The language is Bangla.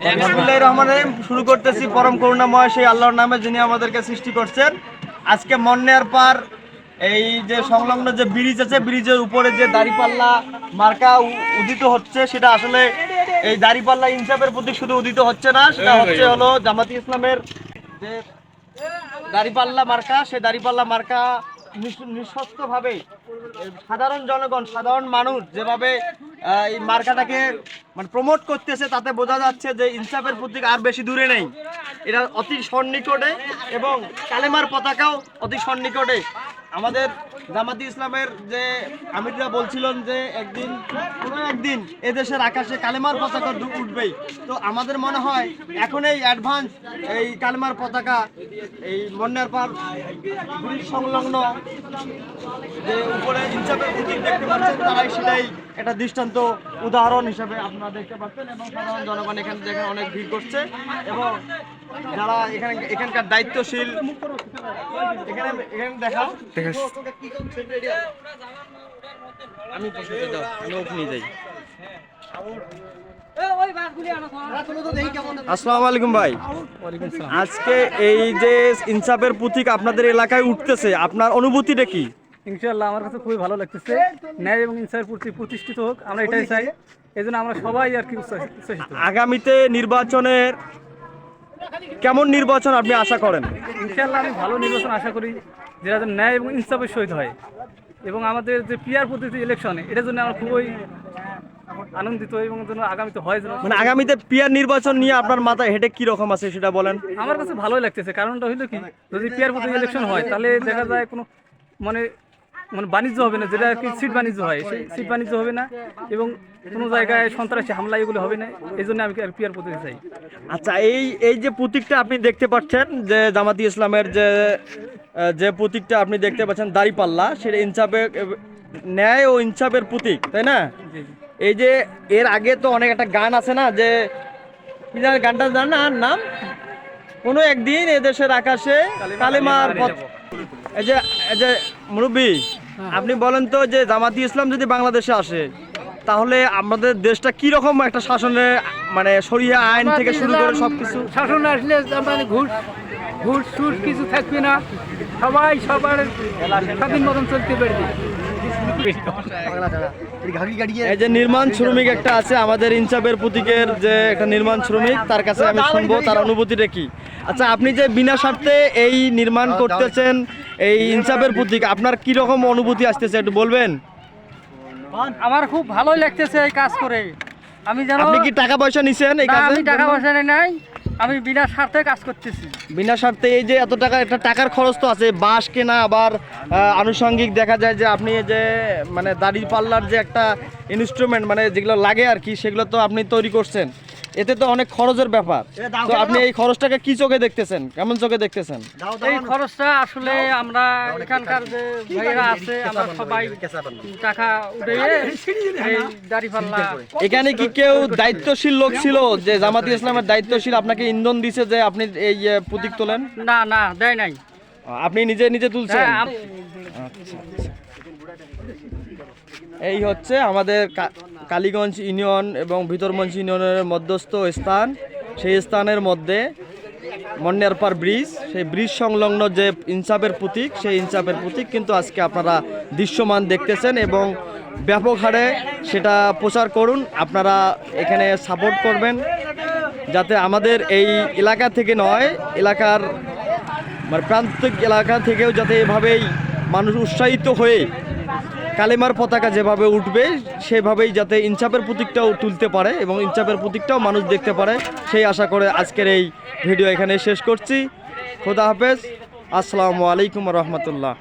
বিসমিল্লাহির রহমানির রহিম। শুরু করতেছি পরম করুণাময় সেই আল্লাহর নামে, যিনি আমাদেরকে সৃষ্টি করছেন। আজকে মন্নার পার এই যে সংলগ্ন যে ব্রিজ আছে, ব্রিজের উপরে যে দাঁড়িপাল্লা মার্কা উদিত হচ্ছে, সেটা আসলে এই দাঁড়িপাল্লা ইনসাফের প্রতি শুধু উদিত হচ্ছে না, সেটা হচ্ছে হলো জামাতি ইসলামের যে দাঁড়িপাল্লা মার্কা। সেই দাঁড়িপাল্লা মার্কা নিঃস্বার্থভাবে সাধারণ জনগণ, সাধারণ মানুষ যেভাবে এই মার্কাটাকে মানে প্রমোট করতেছে, তাতে বোঝা যাচ্ছে যে ইনসাফের প্রতীক আর বেশি দূরে নেই, এটা অতি সন্নিকটে এবং কালেমার পতাকাও অতি সন্নিকটে। আমাদের জামাতি ইসলামের যে আমিররা বলছিলেন যে কোনো একদিন এদেশের আকাশে কালেমার পতাকা উঠবেই। তো আমাদের মনে হয় এখন এই অ্যাডভান্স এই কালেমার পতাকা এই মন্নার পার ব্রিজ সংলগ্ন যে উপরে ইনসাফের প্রতীক দেখতে পাচ্ছেন, তারাই সেটাই একটা দৃষ্টান্ত উদাহরণ হিসাবে আপনারা দেখতে পাচ্ছেন। এবং সাধারণ জনগণ এখানে দেখেন অনেক ভিড় করছে, এবং যারা এখানকার দায়িত্বশীল এখানে দেখাও আমি ওখানে যাই। আসসালামু আলাইকুম ভাই। আজকে এই যে ইনসাফের প্রতীক আপনাদের এলাকায় উঠতেছে, আপনার অনুভূতিটা কি? ইনশাআল্লাহ আমার কাছে খুবই ভালো লাগতেছে। ন্যায় এবং ইনসাফের প্রতীক প্রতিষ্ঠিত হোক, আমরা এটাই চাই। এই জন্য আমরা সবাই আর কি উৎসাহিত। আগামীতে নির্বাচনের কেমন নির্বাচন আপনি আশা করেন? ইনশাআল্লাহ আমি ভালো নির্বাচন আশা করি, যেটা যেন ন্যায় এবং ইনসাফের সহিত হয়। এবং আমাদের যে পিয়ার পদ্ধতি ইলেকশনে, এটার জন্য আমরা খুবই আনন্দিত এবং যেন আগামীতে হয়। মানে আগামীতে পিয়ার নির্বাচন নিয়ে আপনার মাথায় হেডে কি রকম আছে সেটা বলেন। আমার কাছে ভালোই লাগতেছে। কারণটা হইলো কি, যদি পিয়ার পদ্ধতি ইলেকশন হয় তাহলে দেখা যায় কোনো মানে বাণিজ্য হবে না, যেটা আর কি সিট বাণিজ্য হয়, সেই সিট বাণিজ্য হবে না এবং কোনো জায়গায় সন্ত্রাসী হামলা এগুলো হবে না। এই জন্য আমি পিয়ার পদ্ধতি চাই। আচ্ছা, এই যে প্রতীকটা আপনি দেখতে পাচ্ছেন, যে জামাতি ইসলামের যে প্রতীকটা আপনি দেখতে পাচ্ছেন দাঁড়িপাল্লা, সেটা ইনসাফের ন্যায় ও ইনসাফের প্রতীক, তাই না? এই যে এর আগে তো অনেক একটা গান আছে না, যে গানটা জানা নাম কোনো একদিন এদেশের আকাশে কালেমার পথ। এই যে মুরব্বী, আপনি বলেন তো, যে জামাতি ইসলাম যদি বাংলাদেশে আসে তাহলে আমাদের দেশটা কি রকম একটা শাসনে, মানে শরিয়া আইন থেকে শুরু করে সবকিছু শাসন আসলে মানে ঘুষ সুর কিছু থাকবে না, সবাই সবার স্বাধীন মতন চলতে পারবে। এই যে নির্মাণ শ্রমিক একটা আছে আমাদের ইনসাফের প্রতীকের, যে একটা নির্মাণ শ্রমিক, তার কাছে আমি শুনবো তার অনুভূতিটা কি। আচ্ছা, আপনি যে বিনা স্বার্থে এই নির্মাণ করতেছেন এই ইনসাফের প্রতীক, আপনার কি রকম অনুভূতি আসতেছে একটু বলবেন? আমার খুব ভালোই লাগতেছে এই কাজ করে। আপনি কি টাকা পয়সা নিছেন এই কাজে? আমি টাকা পয়সা নাই, আমি বিনা স্বার্থে কাজ করতেছি। বিনা স্বার্থে। এই যে এত টাকা, একটা টাকার খরচ তো আছে, বাঁশ কেনা, আবার আনুষঙ্গিক দেখা যায় যে আপনি যে মানে দাঁড়িপাল্লার যে একটা ইনস্ট্রুমেন্ট, মানে যেগুলো লাগে আর কি, সেগুলো তো আপনি তৈরি করছেন, এতে তো অনেক খরচের ব্যাপার। তো আপনি এই খরচটাকে কি চোখে দেখতেছেন, কেমন চোখে দেখতেছেন? এই খরচটা আসলে আমরা এখানকার যে ভাইয়েরা আছে, আমরা সবাই টাকা উঠে এই দাঁড়িপাল্লা। এখানে কি কেউ দায়িত্বশীল লোক ছিল, যে জামাতি ইসলামের দায়িত্বশীল আপনাকে ইন্ধন দিছে যে আপনি এই প্রতীক তোলেন? না, দেয় নাই। আপনি নিজে তুলছেন? আচ্ছা। এই হচ্ছে আমাদের কালীগঞ্জ ইউনিয়ন এবং ভিতরমঞ্চ ইউনিয়নের মধ্যস্থ স্থান। সেই স্থানের মধ্যে মন্নার পার ব্রিজ, সেই ব্রিজ সংলগ্ন যে ইনসাফের প্রতীক, সেই ইনসাফের প্রতীক কিন্তু আজকে আপনারা দৃশ্যমান দেখতেছেন, এবং ব্যাপক হারে সেটা প্রচার করুন। আপনারা এখানে সাপোর্ট করবেন, যাতে আমাদের এই এলাকা থেকে নয়, এলাকার মানে প্রান্তিক এলাকা থেকেও যাতে এভাবেই মানুষ উৎসাহিত হয়ে কালেমার পতাকা যেভাবে উঠবে, সেভাবেই যাতে ইনসাফের প্রতীকটাও তুলতে পারে এবং ইনসাফের প্রতীকটাও মানুষ দেখতে পারে, সেই আশা করে আজকের এই ভিডিও এখানে শেষ করছি। খোদা হাফেজ। আসসালামু আলাইকুম রহমতুল্লাহ।